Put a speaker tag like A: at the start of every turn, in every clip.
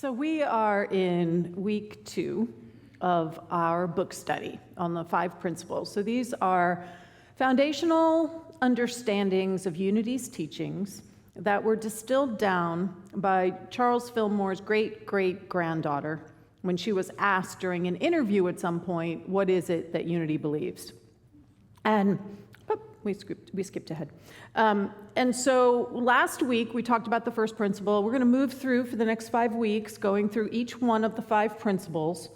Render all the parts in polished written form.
A: So we are in week 2 of our book study on the 5 principles. So these are foundational understandings of Unity's teachings that were distilled down by Charles Fillmore's great-great-granddaughter when she was asked during an interview at some point, what is it that Unity believes? And we skipped ahead. And so last week we talked about the first principle. We're going to move through for the next 5 weeks, going through each one of the 5 principles.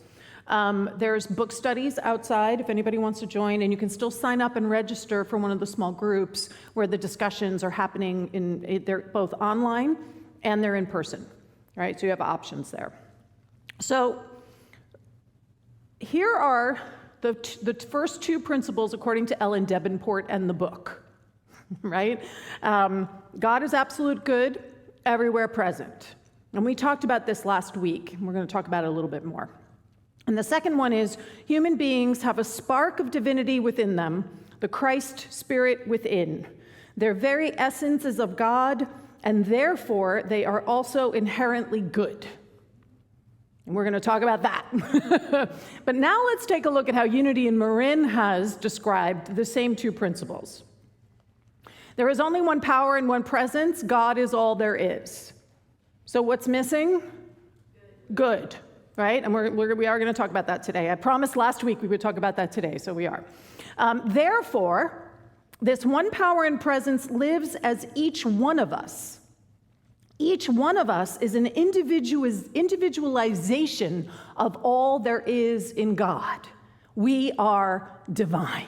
A: There's book studies outside if anybody wants to join, and you can still sign up and register for one of the small groups where the discussions are happening. They're both online and they're in person, right? So you have options there. So here are the first 2 principles according to Ellen Debenport and the book, right? God is absolute good, everywhere present. And we talked about this last week. We're going to talk about it a little bit more. And the second one is human beings have a spark of divinity within them, the Christ spirit within. Their very essence is of God, and therefore they are also inherently good. And we're going to talk about that. But now let's take a look at how Unity and Marin has described the same 2 principles. There is only one power and one presence. God is all there is. So what's missing? Good, right? And we are going to talk about that today. I promised last week we would talk about that today, so we are. Therefore, this one power and presence lives as each one of us. Each one of us is an individualization of all there is in God. We are divine.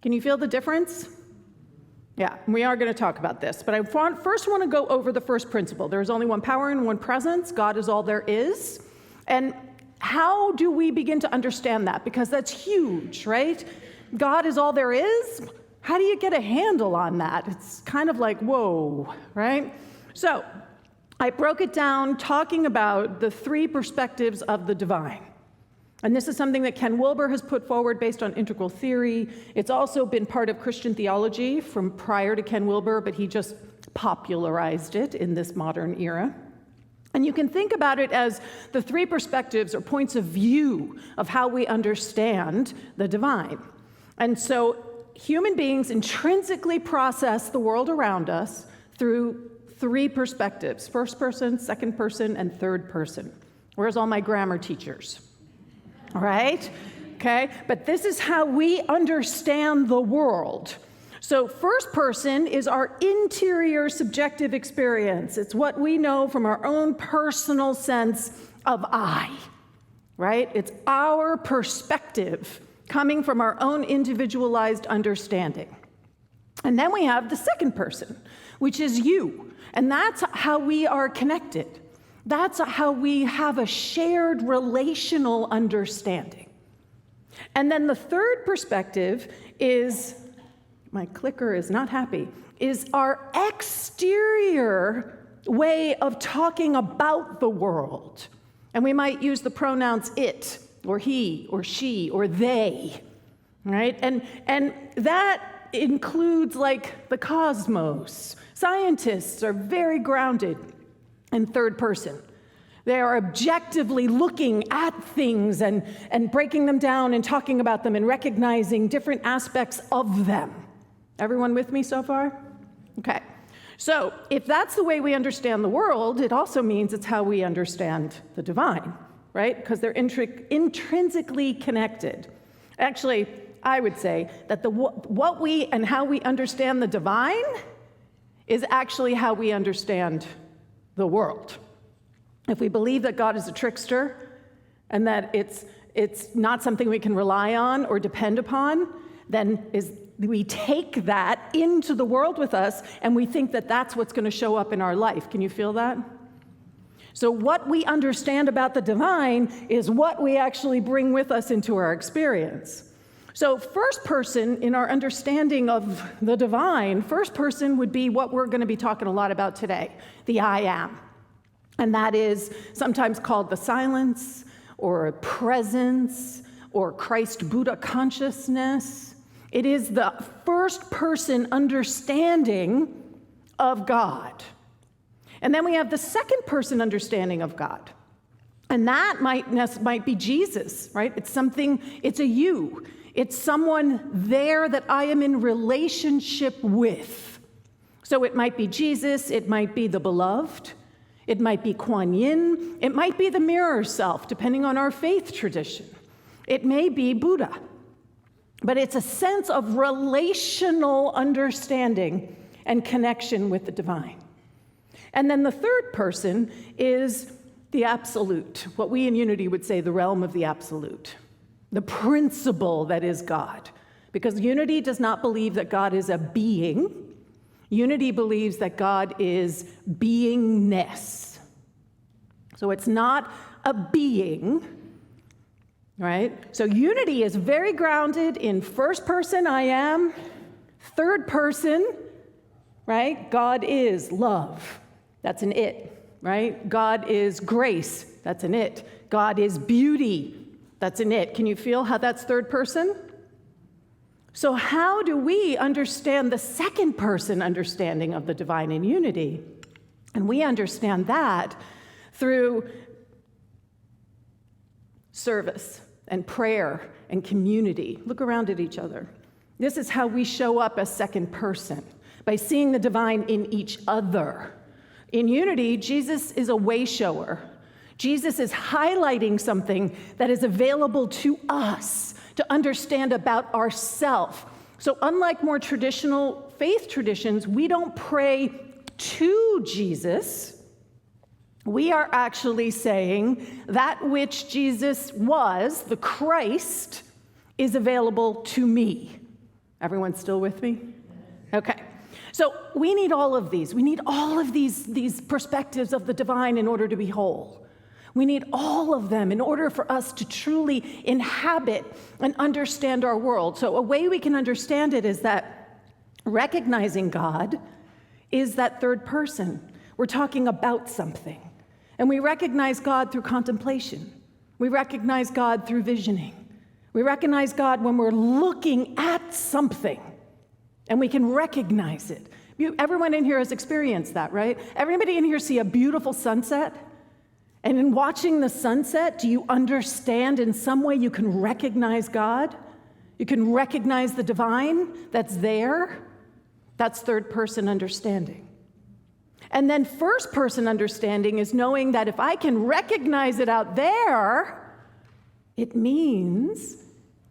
A: Can you feel the difference? Yeah, we are going to talk about this. But I first want to go over the first principle. There is only one power and one presence. God is all there is. And how do we begin to understand that? Because that's huge, right? God is all there is. How do you get a handle on that? It's kind of like, whoa, right? So I broke it down talking about the 3 perspectives of the divine. And this is something that Ken Wilber has put forward based on integral theory. It's also been part of Christian theology from prior to Ken Wilber, but he just popularized it in this modern era. And you can think about it as the 3 perspectives or points of view of how we understand the divine. And so human beings intrinsically process the world around us through 3 perspectives: first person, second person, and third person. Where's all my grammar teachers? All right? Okay? But this is how we understand the world. So first person is our interior subjective experience. It's what we know from our own personal sense of I, right? It's our perspective coming from our own individualized understanding. And then we have the second person, which is you. And that's how we are connected. That's how we have a shared relational understanding. And then the third perspective is, my clicker is not happy, is our exterior way of talking about the world. And we might use the pronouns it, or he, or she, or they, right? And that includes like the cosmos. Scientists are very grounded in third person. They are objectively looking at things and breaking them down and talking about them and recognizing different aspects of them. Everyone with me so far? Okay. So if that's the way we understand the world, it also means it's how we understand the divine, right? Because they're intrinsically connected. Actually, I would say that what we and how we understand the divine is actually how we understand the world. If we believe that God is a trickster and that it's not something we can rely on or depend upon, then we take that into the world with us and we think that that's what's going to show up in our life. Can you feel that? So what we understand about the divine is what we actually bring with us into our experience. So first person in our understanding of the divine, first person would be what we're going to be talking a lot about today, the I am. And that is sometimes called the silence or presence or Christ Buddha consciousness. It is the first person understanding of God. And then we have the second person understanding of God. And that might be Jesus, right? It's a you. It's someone there that I am in relationship with. So it might be Jesus, it might be the beloved, it might be Kuan Yin, it might be the mirror self, depending on our faith tradition. It may be Buddha. But it's a sense of relational understanding and connection with the divine. And then the third person is the absolute, what we in Unity would say the realm of the absolute, the principle that is God. Because Unity does not believe that God is a being. Unity believes that God is beingness. So it's not a being, right? So Unity is very grounded in first person, I am, third person, right? God is love. That's an it, right? God is grace. That's an it. God is beauty. That's an it. Can you feel how that's third person? So how do we understand the second person understanding of the divine in Unity? And we understand that through service and prayer and community. Look around at each other. This is how we show up as second person, by seeing the divine in each other. In Unity, Jesus is a way shower. Jesus is highlighting something that is available to us to understand about ourselves. So unlike more traditional faith traditions, we don't pray to Jesus. We are actually saying that which Jesus was, the Christ, is available to me. Everyone still with me? Okay. So we need all of these. We need all of these perspectives of the divine in order to be whole. We need all of them in order for us to truly inhabit and understand our world. So a way we can understand it is that recognizing God is that third person. We're talking about something. And we recognize God through contemplation. We recognize God through visioning. We recognize God when we're looking at something, and we can recognize it. Everyone in here has experienced that, right? Everybody in here see a beautiful sunset? And in watching the sunset, do you understand in some way you can recognize God? You can recognize the divine that's there? That's third person understanding. And then first person understanding is knowing that if I can recognize it out there, it means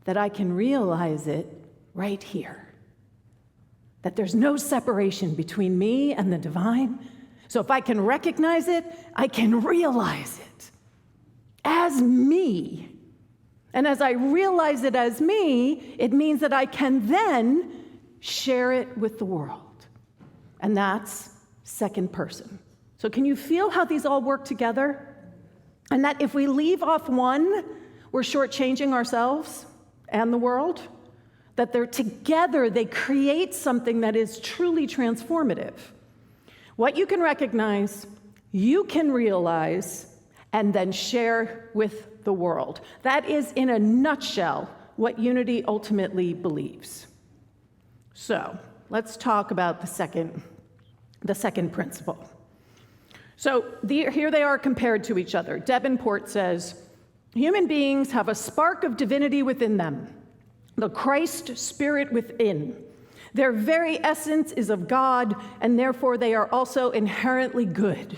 A: that I can realize it right here. That there's no separation between me and the divine. So if I can recognize it, I can realize it as me. And as I realize it as me, it means that I can then share it with the world. And that's second person. So can you feel how these all work together? And that if we leave off one, we're shortchanging ourselves and the world? That they're together, they create something that is truly transformative. What you can recognize, you can realize, and then share with the world. That is, in a nutshell, what Unity ultimately believes. So let's talk about the second principle. So here they are compared to each other. Davenport says, human beings have a spark of divinity within them, the Christ spirit within. Their very essence is of God, and therefore they are also inherently good.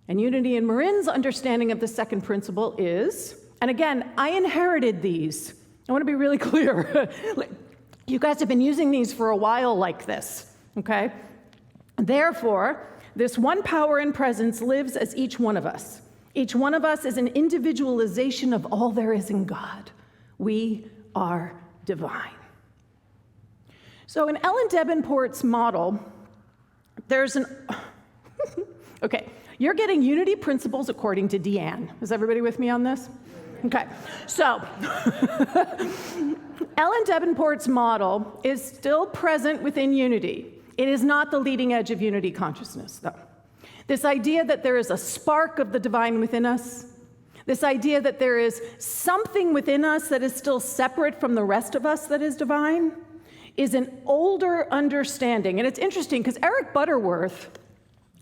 A: And Unity and Marin's understanding of the second principle is, and again, I inherited these. I want to be really clear. You guys have been using these for a while like this, okay? Therefore, this one power and presence lives as each one of us. Each one of us is an individualization of all there is in God. We are divine. So in Ellen Davenport's model, there's an... Okay, you're getting Unity principles according to Deanne. Is everybody with me on this? Okay, so Ellen Davenport's model is still present within Unity. It is not the leading edge of Unity consciousness, though. This idea that there is a spark of the divine within us, this idea that there is something within us that is still separate from the rest of us that is divine, is an older understanding. And it's interesting because Eric Butterworth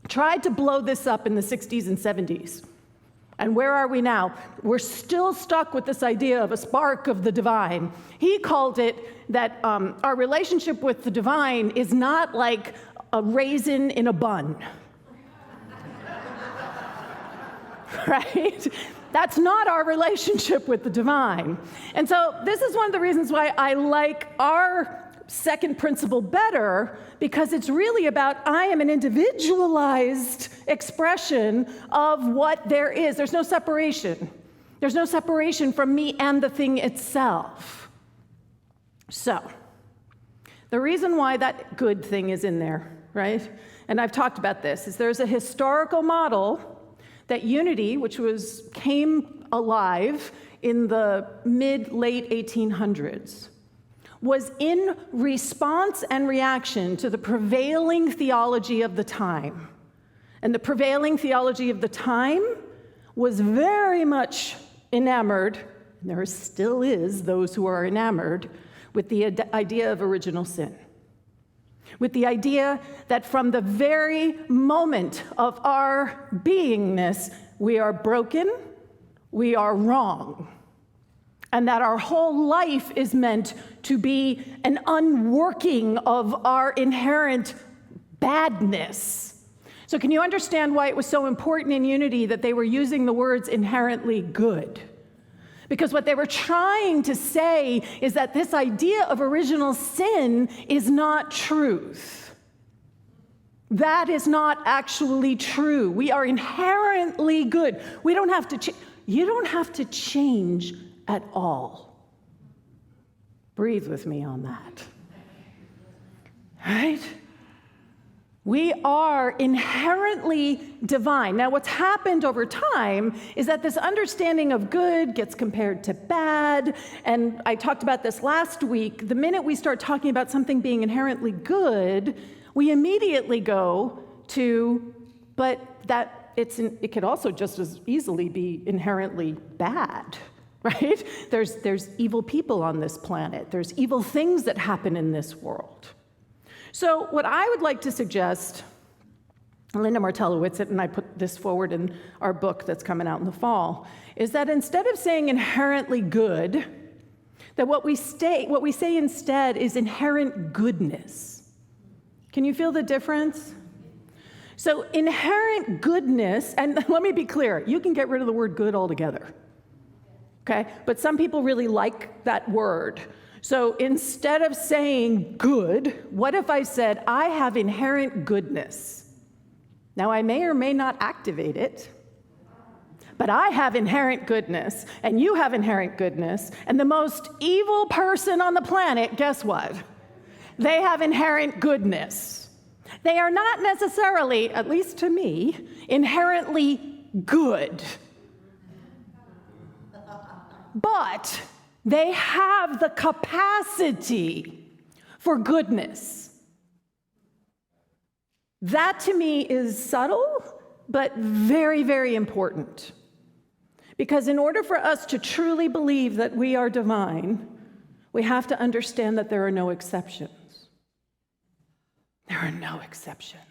A: tried to blow this up in the 60s and 70s. And where are we now? We're still stuck with this idea of a spark of the divine. He called it that our relationship with the divine is not like a raisin in a bun. Right? That's not our relationship with the divine. And so this is one of the reasons why I like our second principle better, because it's really about I am an individualized expression of what there is. There's no separation. There's no separation from me and the thing itself. So, the reason why that good thing is in there, right? And I've talked about this, is there's a historical model that unity, which came alive in the mid-late 1800s, was in response and reaction to the prevailing theology of the time. And the prevailing theology of the time was very much enamored, and there still is those who are enamored, with the idea of original sin. With the idea that from the very moment of our beingness, we are broken, we are wrong, and that our whole life is meant to be an unworking of our inherent badness. So can you understand why it was so important in unity that they were using the words inherently good? Because what they were trying to say is that this idea of original sin is not truth. That is not actually true. We are inherently good. We don't have to you don't have to change at all. Breathe with me on that. Right? We are inherently divine. Now, what's happened over time is that this understanding of good gets compared to bad, and I talked about this last week. The minute we start talking about something being inherently good, we immediately go to, but that it could also just as easily be inherently bad. Right? There's evil people on this planet. There's evil things that happen in this world. So what I would like to suggest, Linda Martellowitz, and I put this forward in our book that's coming out in the fall, is that instead of saying inherently good, that what we say instead is inherent goodness. Can you feel the difference? So inherent goodness, and let me be clear, you can get rid of the word good altogether. Okay? But some people really like that word. So instead of saying good, what if I said, I have inherent goodness? Now, I may or may not activate it, but I have inherent goodness, and you have inherent goodness, and the most evil person on the planet, guess what? They have inherent goodness. They are not necessarily, at least to me, inherently good. But they have the capacity for goodness. That to me is subtle, but very, very important. Because in order for us to truly believe that we are divine, we have to understand that there are no exceptions. There are no exceptions.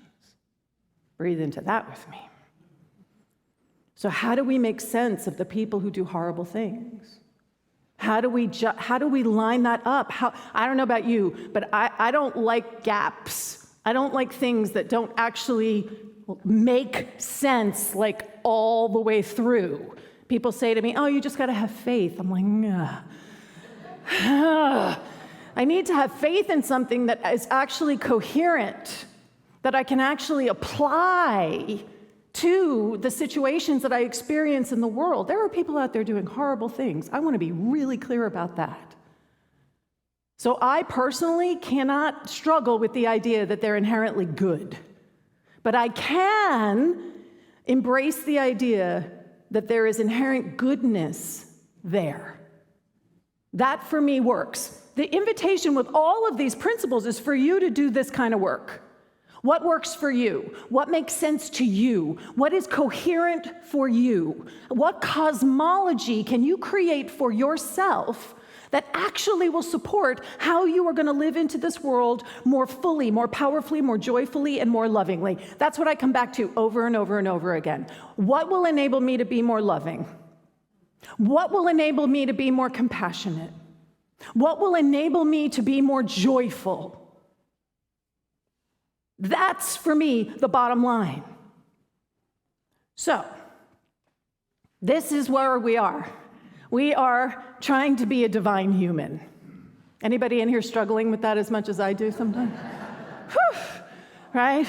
A: Breathe into that with me. So how do we make sense of the people who do horrible things? How do we line that up? I don't know about you, but I don't like gaps. I don't like things that don't actually make sense like all the way through. People say to me, oh, you just got to have faith. I'm like, nah. I need to have faith in something that is actually coherent, that I can actually apply to the situations that I experience in the world. There are people out there doing horrible things. I want to be really clear about that. So I personally cannot struggle with the idea that they're inherently good. But I can embrace the idea that there is inherent goodness there. That for me works. The invitation with all of these principles is for you to do this kind of work. What works for you? What makes sense to you? What is coherent for you? What cosmology can you create for yourself that actually will support how you are going to live into this world more fully, more powerfully, more joyfully, and more lovingly. That's what I come back to over and over and over again. What will enable me to be more loving? What will enable me to be more compassionate? What will enable me to be more joyful? That's, for me, the bottom line. So, this is where we are. We are trying to be a divine human. Anybody in here struggling with that as much as I do sometimes? Right?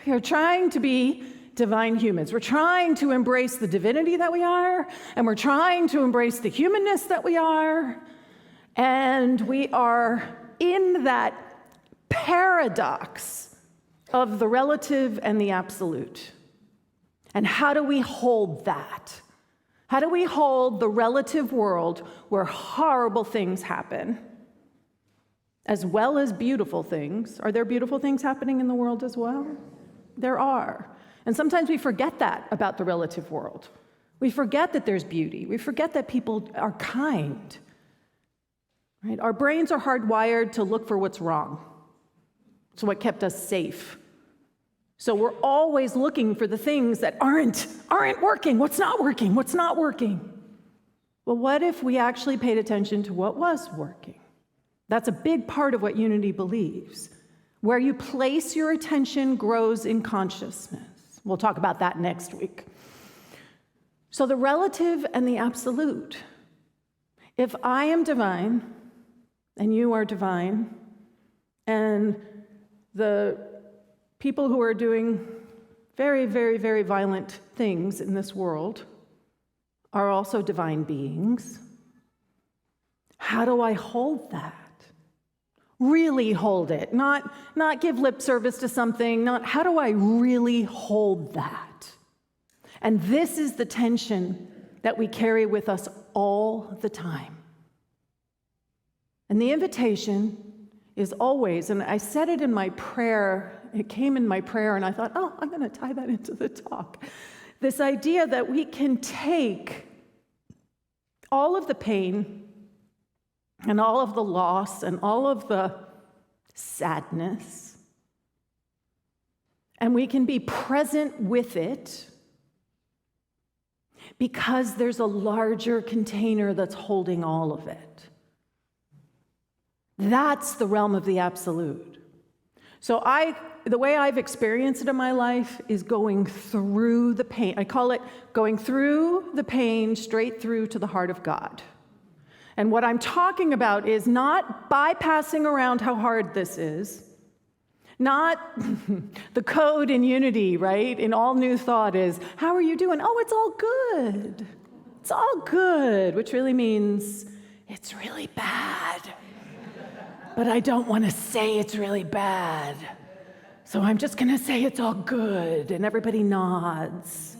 A: You're trying to be divine humans. We're trying to embrace the divinity that we are, and we're trying to embrace the humanness that we are, and we are in that paradox of the relative and the absolute. And how do we hold that? How do we hold the relative world where horrible things happen, as well as beautiful things? Are there beautiful things happening in the world as well? There are. And sometimes we forget that about the relative world. We forget that there's beauty. We forget that people are kind. Right? Our brains are hardwired to look for what's wrong. It's what kept us safe. So we're always looking for the things that aren't working. What's not working? What's not working? Well, what if we actually paid attention to what was working? That's a big part of what Unity believes. Where you place your attention grows in consciousness. We'll talk about that next week. So the relative and the absolute. If I am divine, and you are divine, and the people who are doing very, very, very violent things in this world are also divine beings. How do I hold that? Really hold it, not give lip service to something, how do I really hold that? And this is the tension that we carry with us all the time. And the invitation is always, and I said it in my prayer, it came in my prayer, and I thought, I'm going to tie that into the talk. This idea that we can take all of the pain and all of the loss and all of the sadness, and we can be present with it because there's a larger container that's holding all of it. That's the realm of the absolute. So the way I've experienced it in my life is going through the pain. I call it going through the pain straight through to the heart of God. And what I'm talking about is not bypassing around how hard this is, not the code in Unity, right? In all new thought is, how are you doing? Oh, it's all good. It's all good, which really means it's really bad. But I don't want to say it's really bad. So I'm just going to say it's all good, and everybody nods.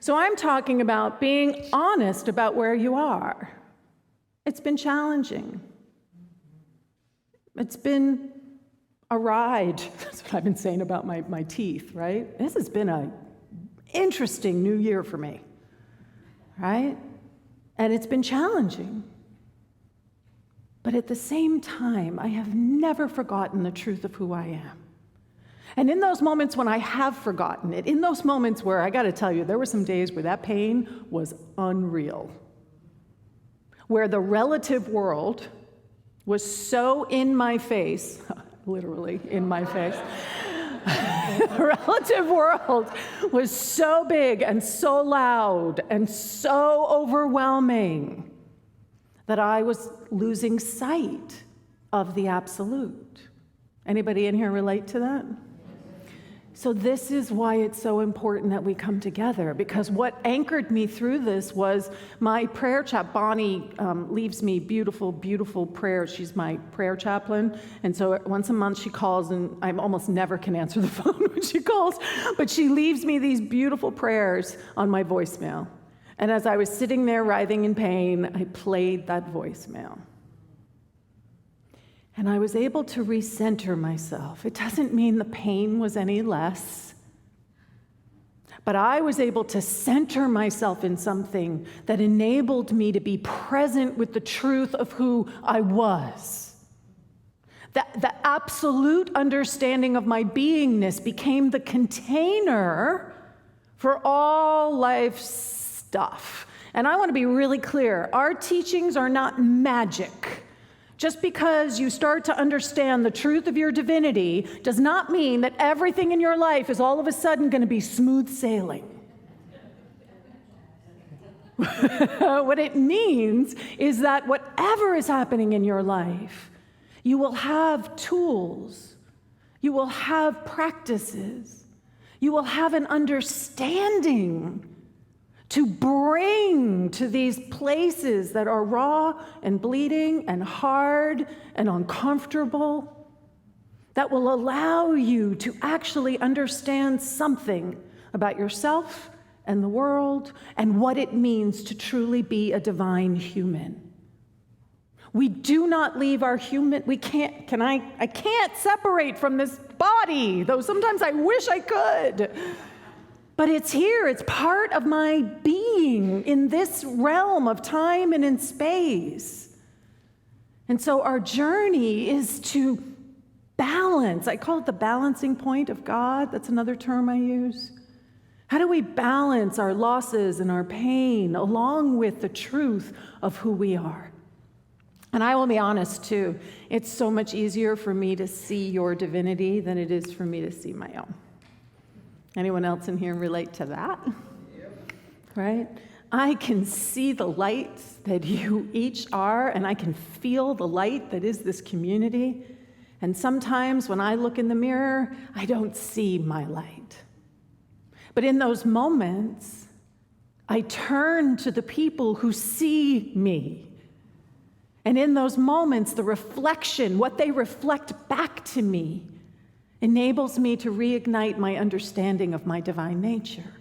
A: So I'm talking about being honest about where you are. It's been challenging. It's been a ride. That's what I've been saying about my teeth, right? This has been an interesting new year for me, right? And it's been challenging. But at the same time, I have never forgotten the truth of who I am. And in those moments when I have forgotten it, in those moments where, I got to tell you, there were some days where that pain was unreal, where the relative world was so in my face, literally in my face, the relative world was so big and so loud and so overwhelming that I was losing sight of the absolute. Anybody in here relate to that? So this is why it's so important that we come together, because what anchored me through this was my prayer chaplain. Bonnie leaves me beautiful, beautiful prayers. She's my prayer chaplain, and so once a month she calls, and I almost never can answer the phone when she calls, but she leaves me these beautiful prayers on my voicemail. And as I was sitting there writhing in pain, I played that voicemail. And I was able to recenter myself. It doesn't mean the pain was any less, But I was able to center myself in something that enabled me to be present with the truth of who I was. The absolute understanding of my beingness became the container for all life's stuff. And I want to be really clear, our teachings are not magic. Just because you start to understand the truth of your divinity does not mean that everything in your life is all of a sudden going to be smooth sailing. What it means is that whatever is happening in your life, you will have tools, you will have practices, you will have an understanding to bring to these places that are raw and bleeding and hard and uncomfortable, that will allow you to actually understand something about yourself and the world and what it means to truly be a divine human. We do not leave our human, I can't separate from this body, though sometimes I wish I could. But it's here, it's part of my being in this realm of time and in space. And so our journey is to balance. I call it the balancing point of God. That's another term I use. How do we balance our losses and our pain along with the truth of who we are? And I will be honest too, it's so much easier for me to see your divinity than it is for me to see my own. Anyone else in here relate to that? Yep. Right? I can see the light that you each are, and I can feel the light that is this community. And sometimes when I look in the mirror, I don't see my light. But in those moments, I turn to the people who see me. And in those moments, the reflection, what they reflect back to me, enables me to reignite my understanding of my divine nature.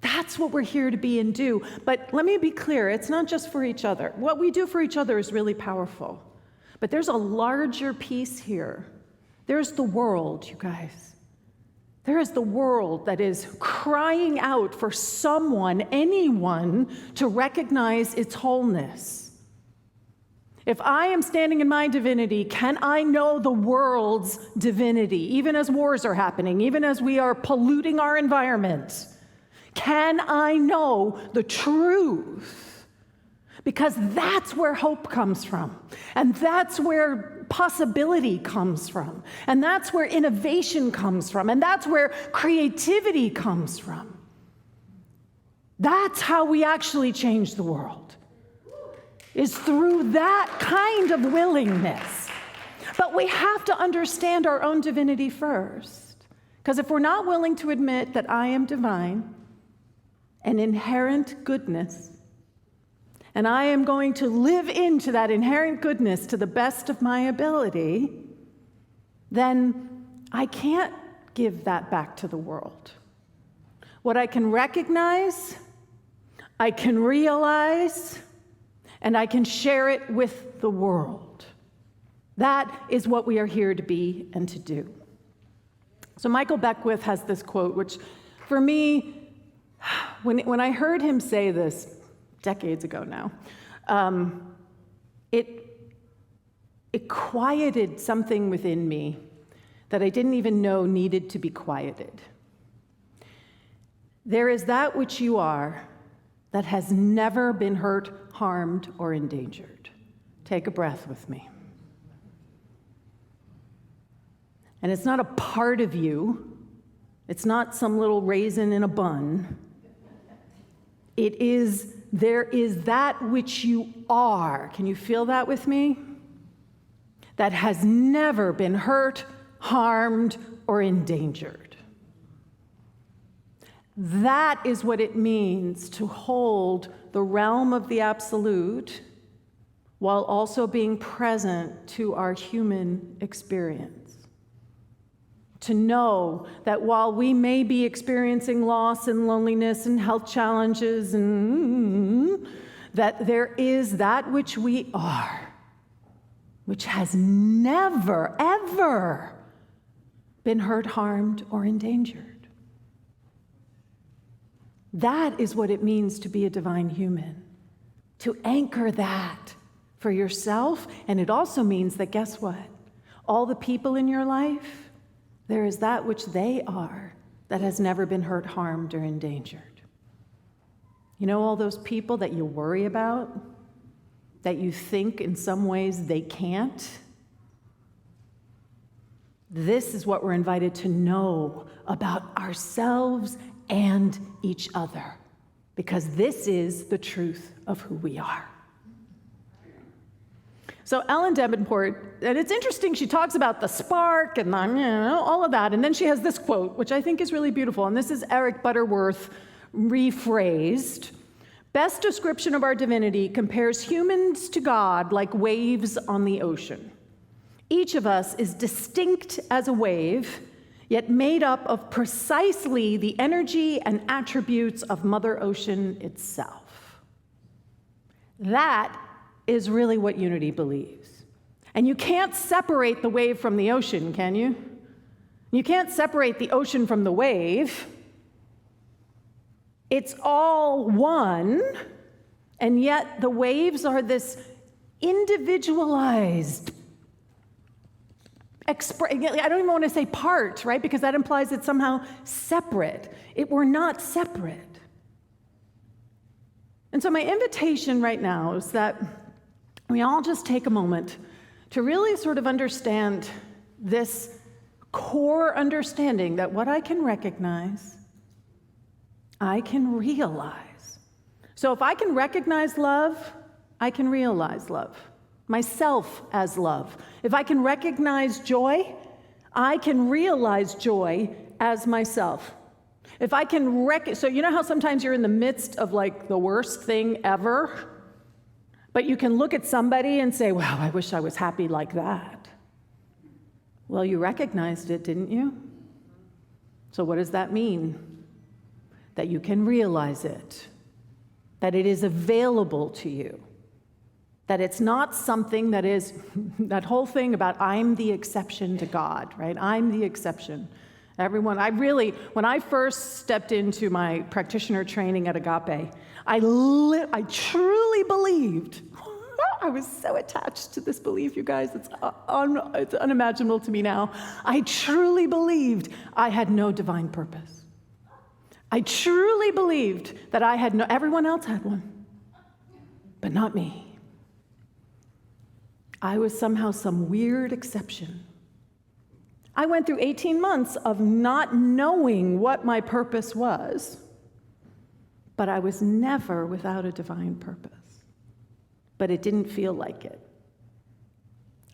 A: That's what we're here to be and do. But let me be clear, it's not just for each other. What we do for each other is really powerful. But there's a larger piece here. There's the world, you guys. There is the world that is crying out for someone, anyone, to recognize its wholeness. If I am standing in my divinity, can I know the world's divinity, even as wars are happening, even as we are polluting our environment? Can I know the truth? Because that's where hope comes from, and that's where possibility comes from, and that's where innovation comes from, and that's where creativity comes from. That's how we actually change the world, is through that kind of willingness. But we have to understand our own divinity first. Because if we're not willing to admit that I am divine, an inherent goodness, and I am going to live into that inherent goodness to the best of my ability, then I can't give that back to the world. What I can recognize, I can realize, and I can share it with the world. That is what we are here to be and to do. So Michael Beckwith has this quote, which for me, when I heard him say this decades ago now, it quieted something within me that I didn't even know needed to be quieted. There is that which you are that has never been hurt, harmed, or endangered. Take a breath with me. And it's not a part of you. It's not some little raisin in a bun. There is that which you are. Can you feel that with me? That has never been hurt, harmed, or endangered. That is what it means to hold the realm of the absolute while also being present to our human experience. To know that while we may be experiencing loss and loneliness and health challenges, and that there is that which we are, which has never, ever been hurt, harmed, or endangered. That is what it means to be a divine human, to anchor that for yourself. And it also means that, guess what? All the people in your life, there is that which they are that has never been hurt, harmed, or endangered. You know, all those people that you worry about, that you think in some ways they can't? This is what we're invited to know about ourselves and each other, because this is the truth of who we are. So Ellen Davenport, and it's interesting, she talks about the spark and all of that, and then she has this quote, which I think is really beautiful, and this is Eric Butterworth rephrased. Best description of our divinity compares humans to God like waves on the ocean. Each of us is distinct as a wave, yet made up of precisely the energy and attributes of Mother Ocean itself. That is really what unity believes. And you can't separate the wave from the ocean, can you? You can't separate the ocean from the wave. It's all one, and yet the waves are this individualized I don't even want to say part, right? Because that implies it's somehow separate. We're not separate. And so my invitation right now is that we all just take a moment to really sort of understand this core understanding that what I can recognize, I can realize. So if I can recognize love, I can realize love. Myself as love. If I can recognize joy, I can realize joy as myself. If I can so you know how sometimes you're in the midst of like the worst thing ever, but you can look at somebody and say, wow, I wish I was happy like that. Well, you recognized it, didn't you? So what does that mean? That you can realize it, that it is available to you. That it's not something that is, that whole thing about I'm the exception to God, right? I'm the exception. Everyone, when I first stepped into my practitioner training at Agape, I truly believed, I was so attached to this belief, you guys, it's unimaginable to me now. I truly believed I had no divine purpose. I truly believed that everyone else had one, but not me. I was somehow some weird exception. I went through 18 months of not knowing what my purpose was, but I was never without a divine purpose. But it didn't feel like it.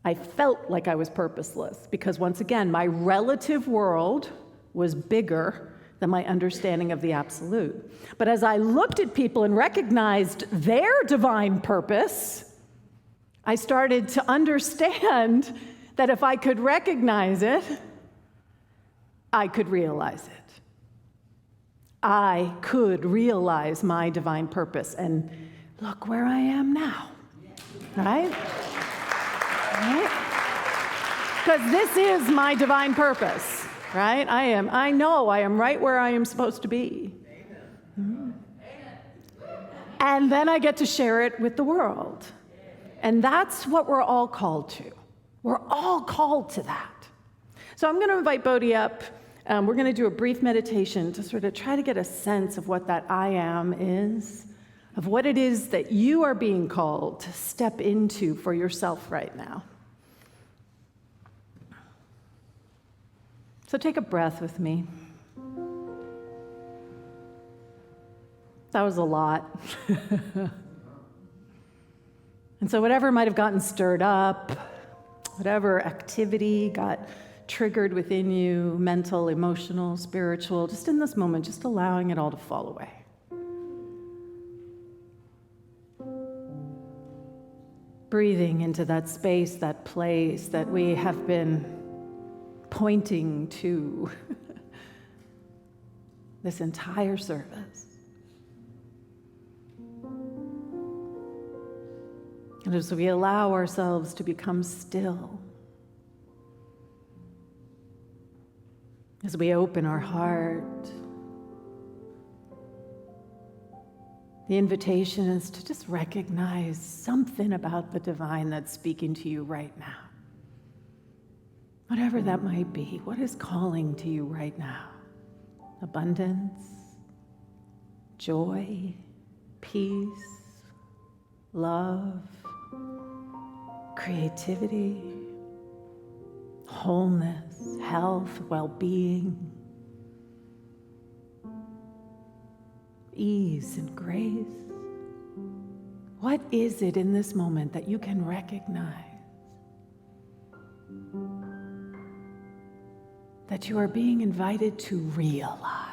A: I felt like I was purposeless because, once again, my relative world was bigger than my understanding of the absolute. But as I looked at people and recognized their divine purpose, I started to understand that if I could recognize it, I could realize it. I could realize my divine purpose. And look where I am now, right? Because this is my divine purpose, right? I know I am right where I am supposed to be. Mm-hmm. And then I get to share it with the world. And that's what we're all called to. We're all called to that. So I'm going to invite Bodhi up. We're going to do a brief meditation to sort of try to get a sense of what that I am is, of what it is that you are being called to step into for yourself right now. So take a breath with me. That was a lot. And so whatever might have gotten stirred up, whatever activity got triggered within you, mental, emotional, spiritual, just in this moment, just allowing it all to fall away. Breathing into that space, that place that we have been pointing to this entire service. And as we allow ourselves to become still, as we open our heart, The invitation is to just recognize something about the divine that's speaking to you right now. Whatever that might be, what is calling to you right now? Abundance, joy, peace, love, creativity, wholeness, health, well-being, ease and grace. What is it in this moment that you can recognize that you are being invited to realize?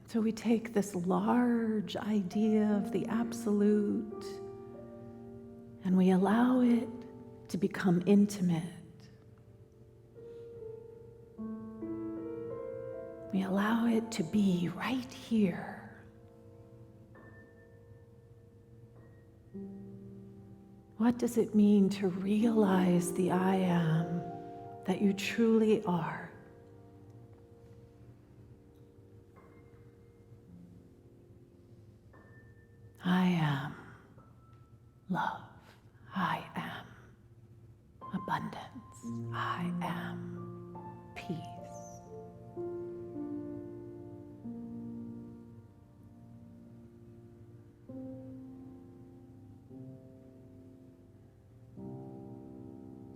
A: So we take this large idea of the absolute and we allow it to become intimate. We allow it to be right here. What does it mean to realize the I am that you truly are? I am love. I am abundance. I am peace.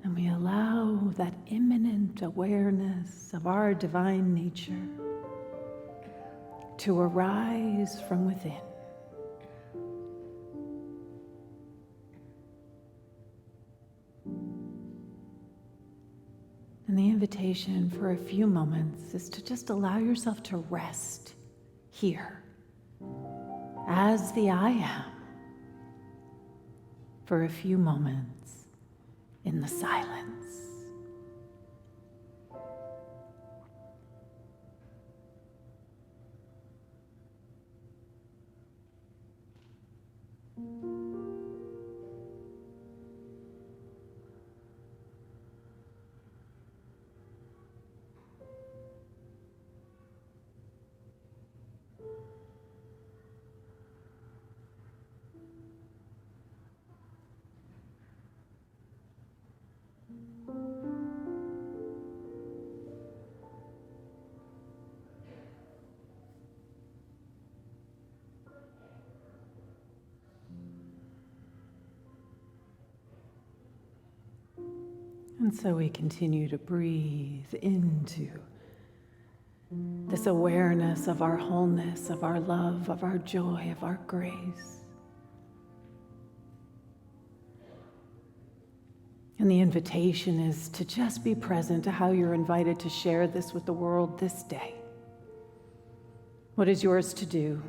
A: And we allow that imminent awareness of our divine nature to arise from within. And the invitation for a few moments is to just allow yourself to rest here as the I am for a few moments in the silence. And so we continue to breathe into this awareness of our wholeness, of our love, of our joy, of our grace. And the invitation is to just be present to how you're invited to share this with the world this day. What is yours to do?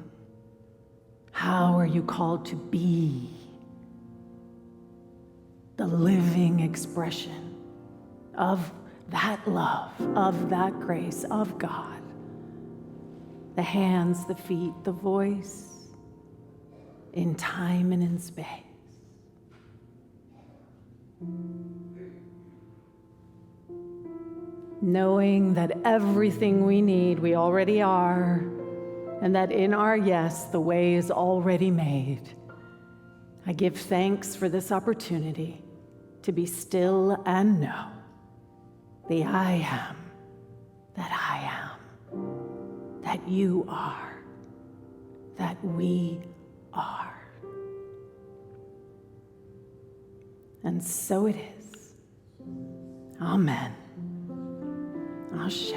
A: How are you called to be the living expression of that love, of that grace, of God? The hands, the feet, the voice, in time and in space. Knowing that everything we need, we already are, and that in our yes, the way is already made. I give thanks for this opportunity to be still and know the I am, that I am, that you are, that we are. And so it is. Amen. Ashe.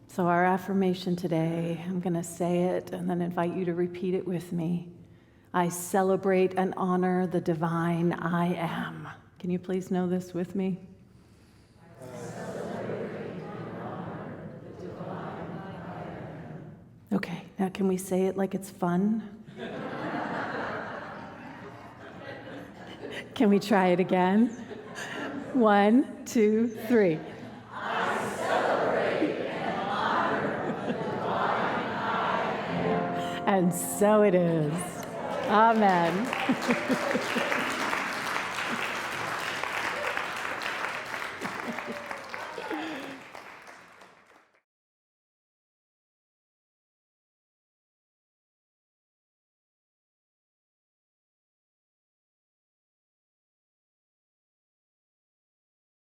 A: So our affirmation today, I'm going to say it and then invite you to repeat it with me. I celebrate and honor the divine I am. Can you please know this with me? I celebrate and honor the divine I am. Okay, now can we say it like it's fun? Can we try it again? 1, 2, 3. I celebrate and honor the divine I am. And so it is. Amen.